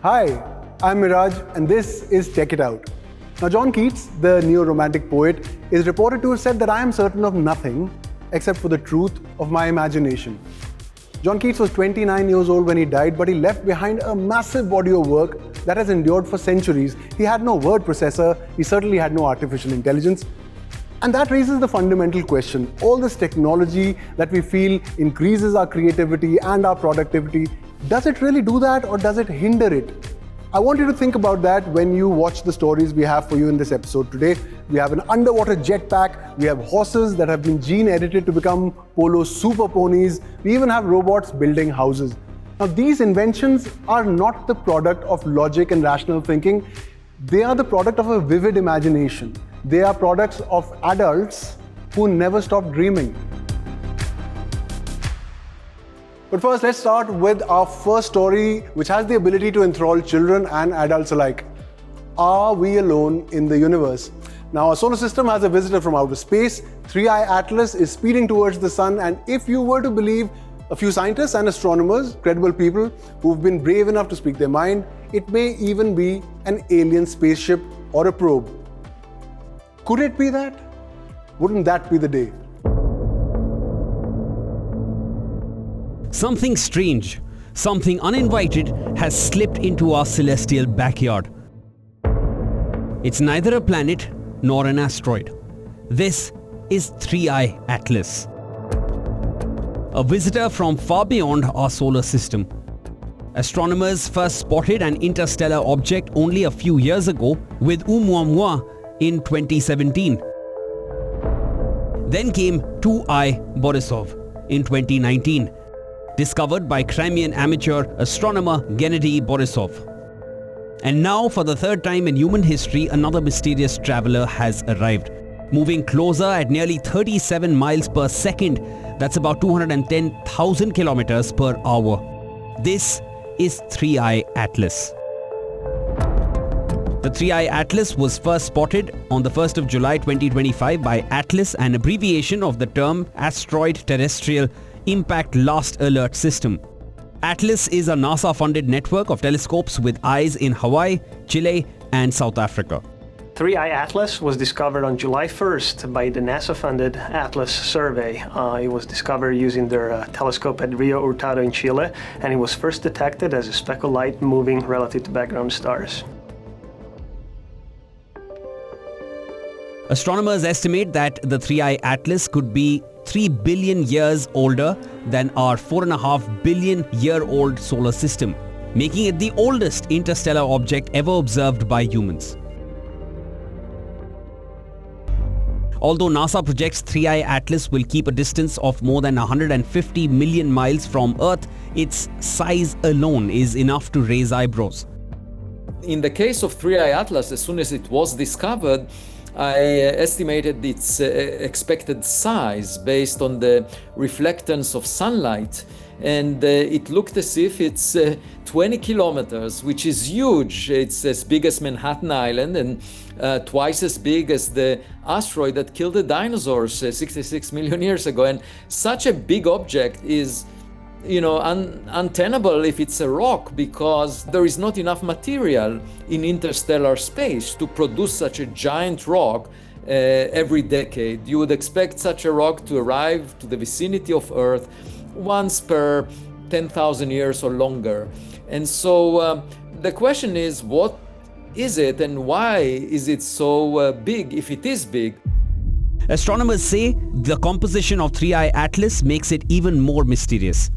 Hi, I'm Miraj and this is Check It Out. Now John Keats, the neo-romantic poet, is reported to have said that I am certain of nothing except for the truth of my imagination. John Keats was 29 years old when he died, but he left behind a massive body of work that has endured for centuries. He had no word processor, he certainly had no artificial intelligence. And that raises the fundamental question. All this technology that we feel increases our creativity and our productivity, does it really do that or does it hinder it? I want you to think about that when you watch the stories we have for you in this episode today. We have an underwater jetpack, we have horses that have been gene edited to become polo super ponies, we even have robots building houses. Now these inventions are not the product of logic and rational thinking, they are the product of a vivid imagination. They are products of adults who never stop dreaming. But first, let's start with our first story, which has the ability to enthrall children and adults alike. Are we alone in the universe? Now, our solar system has a visitor from outer space. 3I Atlas is speeding towards the sun, and if you were to believe a few scientists and astronomers, credible people who've been brave enough to speak their mind, it may even be an alien spaceship or a probe. Could it be that? Wouldn't that be the day? Something strange, something uninvited has slipped into our celestial backyard. It's neither a planet nor an asteroid. This is 3I Atlas, a visitor from far beyond our solar system. Astronomers first spotted an interstellar object only a few years ago with Oumuamua in 2017. Then came 2I Borisov in 2019. Discovered by Crimean amateur astronomer Gennady Borisov. And now, for the third time in human history, another mysterious traveler has arrived, moving closer at nearly 37 miles per second. That's about 210,000 kilometers per hour. This is 3I Atlas. The 3I Atlas was first spotted on the 1st of July 2025 by ATLAS, an abbreviation of the term Asteroid Terrestrial Impact Last Alert System. ATLAS is a NASA-funded network of telescopes with eyes in Hawaii, Chile, and South Africa. 3I Atlas was discovered on July 1st by the NASA-funded ATLAS survey. It was discovered using their telescope at Rio Hurtado in Chile, and it was first detected as a speck of light moving relative to background stars. Astronomers estimate that the 3I Atlas could be 3 billion years older than our 4.5 billion year old solar system, making it the oldest interstellar object ever observed by humans. Although NASA projects 3I Atlas will keep a distance of more than 150 million miles from Earth, its size alone is enough to raise eyebrows. In the case of 3I Atlas, as soon as it was discovered, I estimated its expected size based on the reflectance of sunlight, and it looked as if it's 20 kilometers, which is huge. It's as big as Manhattan Island and twice as big as the asteroid that killed the dinosaurs 66 million years ago. And such a big object is untenable if it's a rock, because there is not enough material in interstellar space to produce such a giant rock every decade. You would expect such a rock to arrive to the vicinity of Earth once per 10,000 years or longer. And so the question is, what is it and why is it so big, if it is big? Astronomers say the composition of 3I Atlas makes it even more mysterious.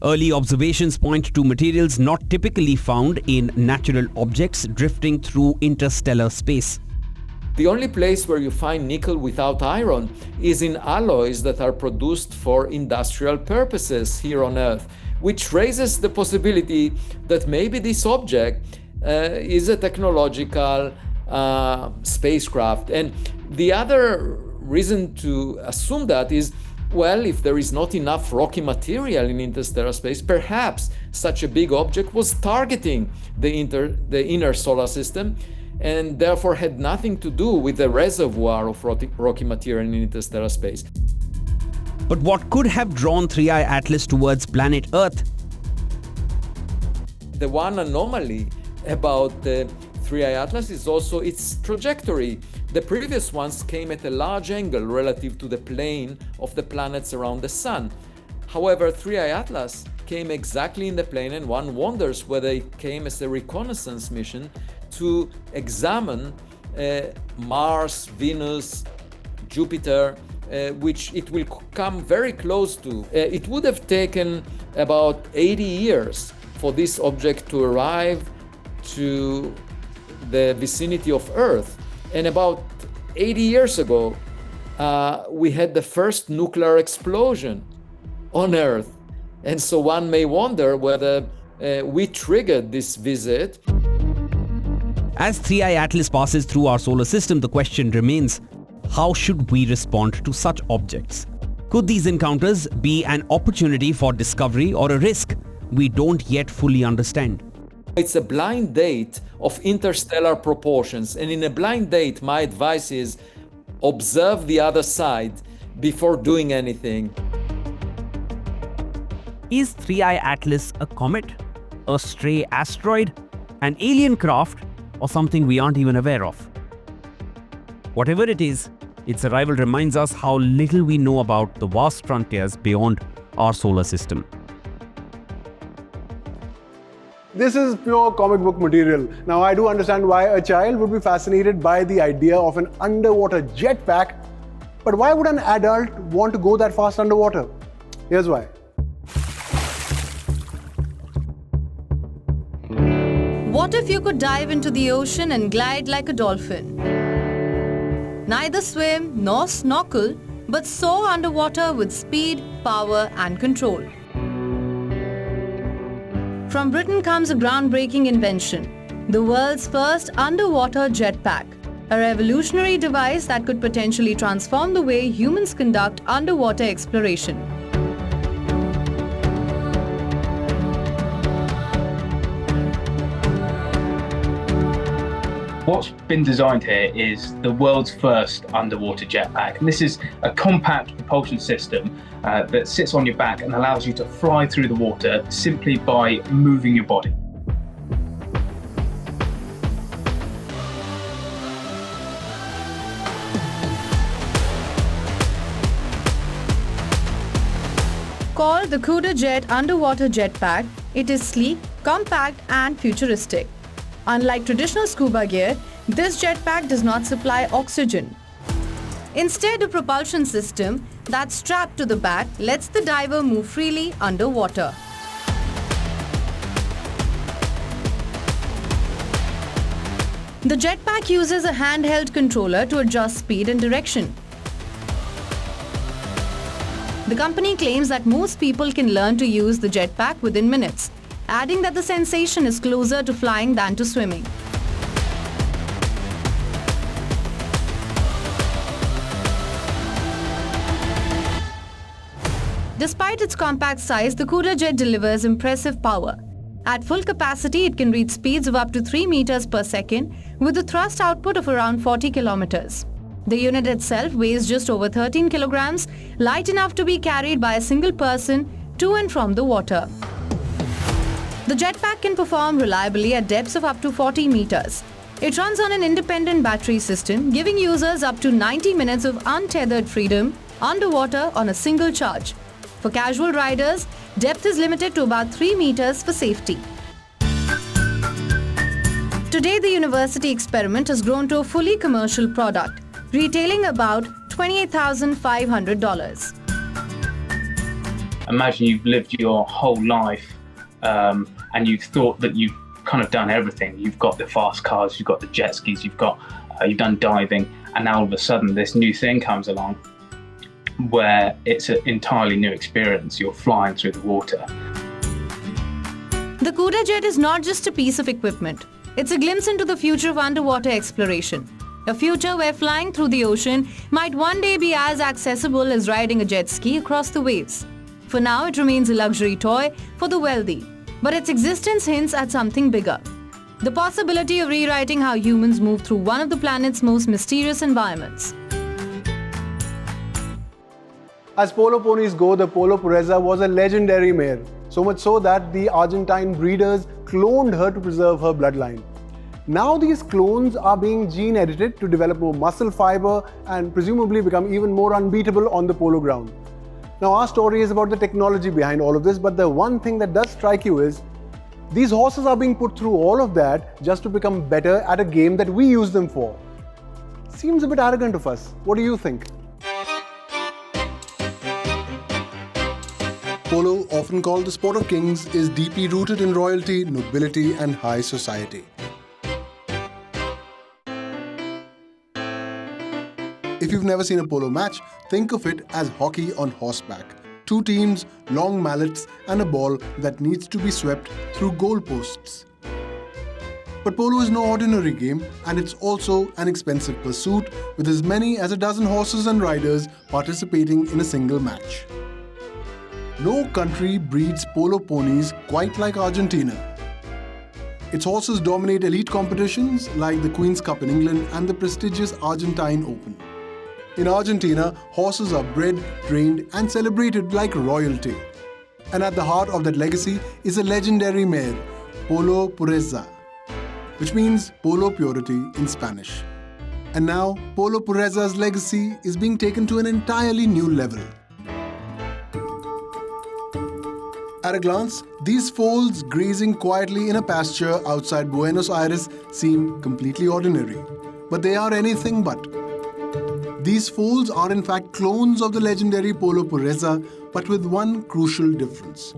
Early observations point to materials not typically found in natural objects drifting through interstellar space. The only place where you find nickel without iron is in alloys that are produced for industrial purposes here on Earth, which raises the possibility that maybe this object is a technological spacecraft. And the other reason to assume that is, well, if there is not enough rocky material in interstellar space, perhaps such a big object was targeting the inner solar system and therefore had nothing to do with the reservoir of rocky material in interstellar space. But what could have drawn 3I Atlas towards planet Earth? The one anomaly about the 3i Atlas is also its trajectory. The previous ones came at a large angle relative to the plane of the planets around the Sun. However, 3i Atlas came exactly in the plane, and one wonders whether it came as a reconnaissance mission to examine Mars, Venus, Jupiter, which it will come very close to. It would have taken about 80 years for this object to arrive to the vicinity of Earth. And about 80 years ago, we had the first nuclear explosion on Earth. And so one may wonder whether we triggered this visit. As 3i Atlas passes through our solar system, the question remains, how should we respond to such objects? Could these encounters be an opportunity for discovery or a risk we don't yet fully understand? It's a blind date of interstellar proportions, and in a blind date, my advice is observe the other side before doing anything. Is 3i Atlas a comet, a stray asteroid, an alien craft, or something we aren't even aware of? Whatever it is, its arrival reminds us how little we know about the vast frontiers beyond our solar system. This is pure comic book material. Now, I do understand why a child would be fascinated by the idea of an underwater jetpack, but why would an adult want to go that fast underwater? Here's why. What if you could dive into the ocean and glide like a dolphin? Neither swim nor snorkel, but soar underwater with speed, power, and control. From Britain comes a groundbreaking invention, the world's first underwater jetpack, a revolutionary device that could potentially transform the way humans conduct underwater exploration. What's been designed here is the world's first underwater jetpack. And this is a compact propulsion system that sits on your back and allows you to fly through the water simply by moving your body. Called the CUDA Jet Underwater Jetpack, it is sleek, compact, and futuristic. Unlike traditional scuba gear, this jetpack does not supply oxygen. Instead, a propulsion system that's strapped to the back lets the diver move freely underwater. The jetpack uses a handheld controller to adjust speed and direction. The company claims that most people can learn to use the jetpack within minutes, adding that the sensation is closer to flying than to swimming. Despite its compact size, the CUDA jet delivers impressive power. At full capacity, it can reach speeds of up to 3 meters per second with a thrust output of around 40 kilometers. The unit itself weighs just over 13 kilograms, light enough to be carried by a single person to and from the water. The jetpack can perform reliably at depths of up to 40 meters. It runs on an independent battery system, giving users up to 90 minutes of untethered freedom underwater on a single charge. For casual riders, depth is limited to about 3 meters for safety. Today, the university experiment has grown to a fully commercial product, retailing about $28,500. Imagine you've lived your whole life and you've thought that you've kind of done everything. You've got the fast cars, you've got the jet skis, you've done diving, and now all of a sudden this new thing comes along where it's an entirely new experience. You're flying through the water. The CUDA jet is not just a piece of equipment. It's a glimpse into the future of underwater exploration. A future where flying through the ocean might one day be as accessible as riding a jet ski across the waves. For now, it remains a luxury toy for the wealthy, but its existence hints at something bigger. The possibility of rewriting how humans move through one of the planet's most mysterious environments. As polo ponies go, the Polo Pureza was a legendary mare, so much so that the Argentine breeders cloned her to preserve her bloodline. Now these clones are being gene edited to develop more muscle fiber and presumably become even more unbeatable on the polo ground. Now our story is about the technology behind all of this, but the one thing that does strike you is these horses are being put through all of that just to become better at a game that we use them for. Seems a bit arrogant of us. What do you think? Polo, often called the sport of kings, is deeply rooted in royalty, nobility, and high society. If you've never seen a polo match, think of it as hockey on horseback. Two teams, long mallets, and a ball that needs to be swept through goalposts. But polo is no ordinary game, and it's also an expensive pursuit with as many as a dozen horses and riders participating in a single match. No country breeds polo ponies quite like Argentina. Its horses dominate elite competitions like the Queen's Cup in England and the prestigious Argentine Open. In Argentina, horses are bred, trained, and celebrated like royalty. And at the heart of that legacy is a legendary mare, Polo Pureza, which means polo purity in Spanish. And now, Polo Pureza's legacy is being taken to an entirely new level. At a glance, these foals grazing quietly in a pasture outside Buenos Aires seem completely ordinary. But they are anything but. These foals are in fact clones of the legendary Polo Pureza, but with one crucial difference.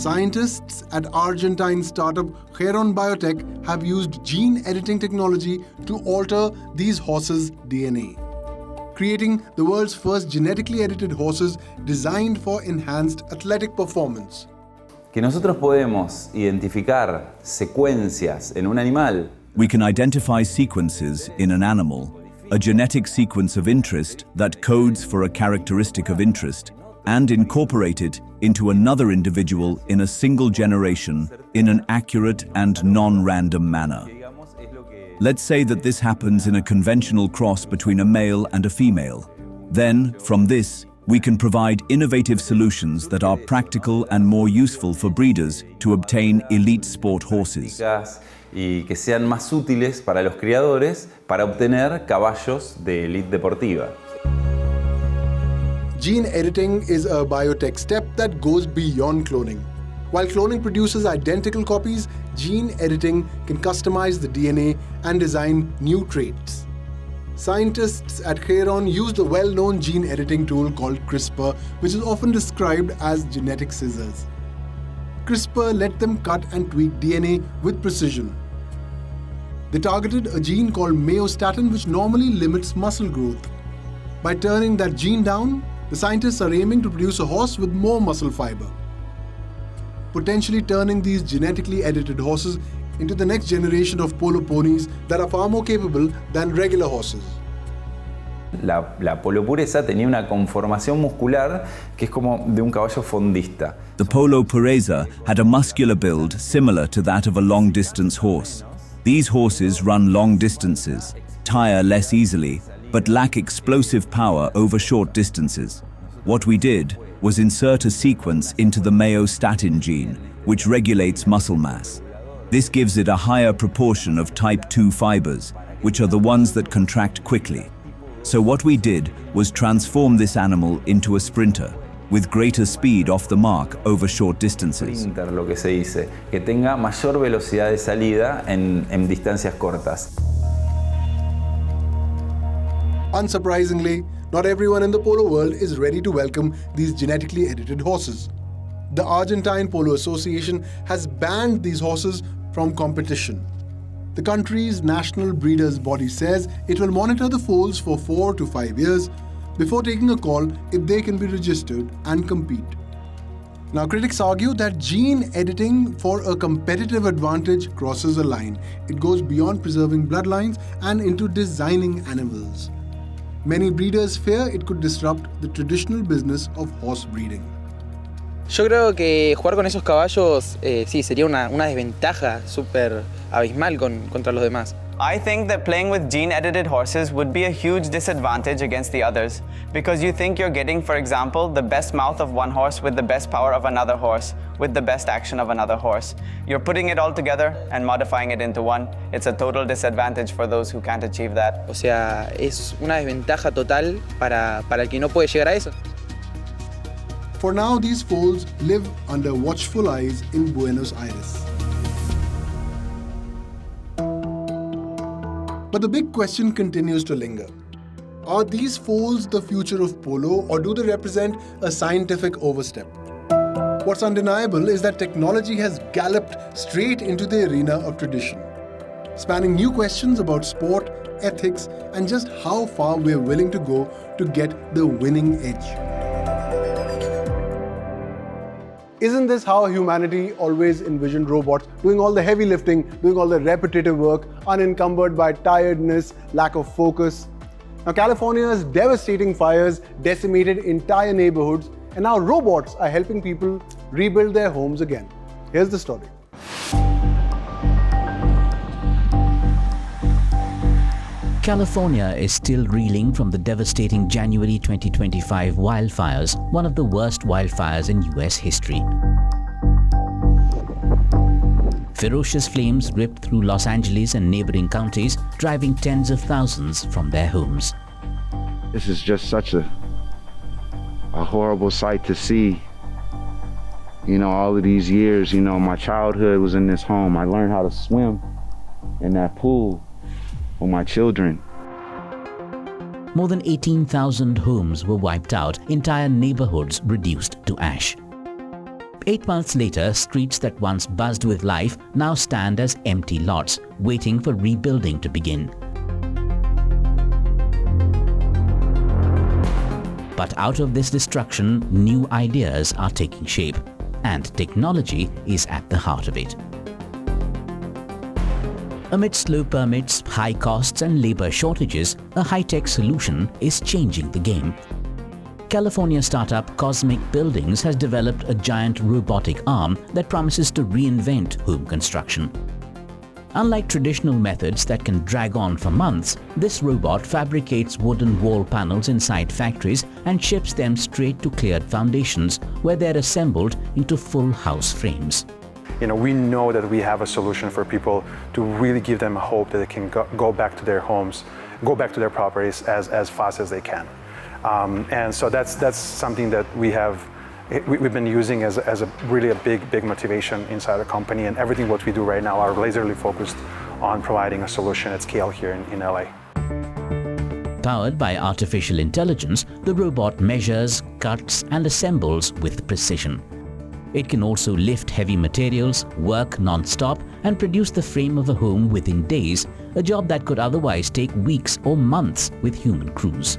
Scientists at Argentine startup WION Biotech have used gene editing technology to alter these horses' DNA, creating the world's first genetically edited horses designed for enhanced athletic performance. Que nosotros podemos identificar secuencias en un animal. We can identify sequences in an animal, a genetic sequence of interest that codes for a characteristic of interest, and incorporate it into another individual in a single generation in an accurate and non-random manner. Let's say that this happens in a conventional cross between a male and a female. Then, from this, we can provide innovative solutions that are practical and more useful for breeders to obtain elite sport horses. Y que sean más útiles para los criadores para obtener caballos de élite deportiva. Gene editing is a biotech step that goes beyond cloning. While cloning produces identical copies, gene editing can customize the DNA and design new traits. Scientists at WION use the well-known gene editing tool called CRISPR, which is often described as genetic scissors. CRISPR let them cut and tweak DNA with precision. They targeted a gene called myostatin, which normally limits muscle growth. By turning that gene down, the scientists are aiming to produce a horse with more muscle fiber, potentially turning these genetically edited horses into the next generation of polo ponies that are far more capable than regular horses. La Polo Pureza tenía una conformación muscular que es como de un caballo fondista. The Polo Pureza had a muscular build similar to that of a long-distance horse. These horses run long distances, tire less easily, but lack explosive power over short distances. What we did was insert a sequence into the myostatin gene, which regulates muscle mass. This gives it a higher proportion of type 2 fibers, which are the ones that contract quickly. So what we did was transform this animal into a sprinter, with greater speed off the mark over short distances. Sprinter, lo que se dice, que tenga mayor velocidad de salida en distancias cortas. Unsurprisingly, not everyone in the polo world is ready to welcome these genetically edited horses. The Argentine Polo Association has banned these horses from competition. The country's national breeders' body says it will monitor the foals for 4 to 5 years before taking a call if they can be registered and compete. Now, critics argue that gene editing for a competitive advantage crosses a line. It goes beyond preserving bloodlines and into designing animals. Many breeders fear it could disrupt the traditional business of horse breeding. Yo creo que jugar con esos caballos sí sería una desventaja súper abismal contra los demás. I think that playing with gene-edited horses would be a huge disadvantage against the others, because you think you're getting, for example, the best mouth of one horse with the best power of another horse, with the best action of another horse. You're putting it all together and modifying it into one. It's a total disadvantage for those who can't achieve that. O sea, es una desventaja total para el que no puede llegar a eso. For now, these foals live under watchful eyes in Buenos Aires. But the big question continues to linger. Are these foals the future of polo, or do they represent a scientific overstep? What's undeniable is that technology has galloped straight into the arena of tradition, spanning new questions about sport, ethics, and just how far we're willing to go to get the winning edge. Isn't this how humanity always envisioned robots, doing all the heavy lifting, doing all the repetitive work, unencumbered by tiredness, lack of focus? Now, California's devastating fires decimated entire neighborhoods, and now robots are helping people rebuild their homes again. Here's the story. California is still reeling from the devastating January 2025 wildfires, one of the worst wildfires in US history. Ferocious flames ripped through Los Angeles and neighboring counties, driving tens of thousands from their homes. This is just such a horrible sight to see. You know, all of these years, you know, my childhood was in this home. I learned how to swim in that pool with my children. More than 18,000 homes were wiped out, entire neighborhoods reduced to ash. 8 months later, streets that once buzzed with life now stand as empty lots, waiting for rebuilding to begin. But out of this destruction, new ideas are taking shape, and technology is at the heart of it. Amidst low permits, high costs and labor shortages, a high-tech solution is changing the game. California startup Cosmic Buildings has developed a giant robotic arm that promises to reinvent home construction. Unlike traditional methods that can drag on for months, this robot fabricates wooden wall panels inside factories and ships them straight to cleared foundations, where they're assembled into full house frames. You know, we know that we have a solution for people to really give them hope that they can go back to their homes, go back to their properties as fast as they can. And so that's something that we've been using as a really big motivation inside the company, and everything what we do right now are laserly focused on providing a solution at scale here in LA. Powered by artificial intelligence, the robot measures, cuts and assembles with precision. It can also lift heavy materials, work non-stop and produce the frame of a home within days, a job that could otherwise take weeks or months with human crews.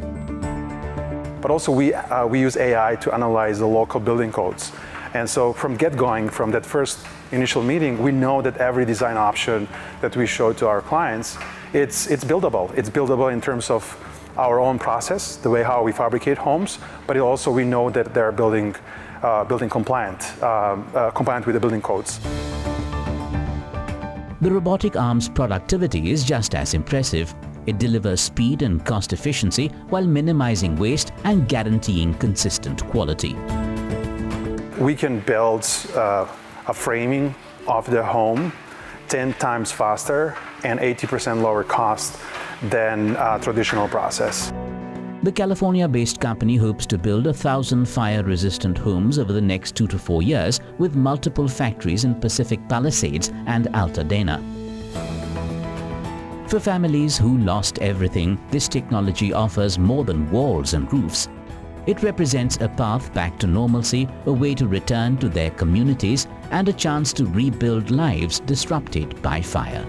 But also we use AI to analyze the local building codes. And so from get-going, from that first initial meeting, we know that every design option that we show to our clients, it's buildable. It's buildable in terms of our own process, the way how we fabricate homes, but also we know that they're building compliant with the building codes. The robotic arm's productivity is just as impressive. It delivers speed and cost efficiency while minimizing waste and guaranteeing consistent quality. We can build a framing of the home 10 times faster and 80% lower cost than a traditional process. The California-based company hopes to build 1,000 fire-resistant homes over the next 2 to 4 years, with multiple factories in Pacific Palisades and Altadena. For families who lost everything, this technology offers more than walls and roofs. It represents a path back to normalcy, a way to return to their communities, and a chance to rebuild lives disrupted by fire.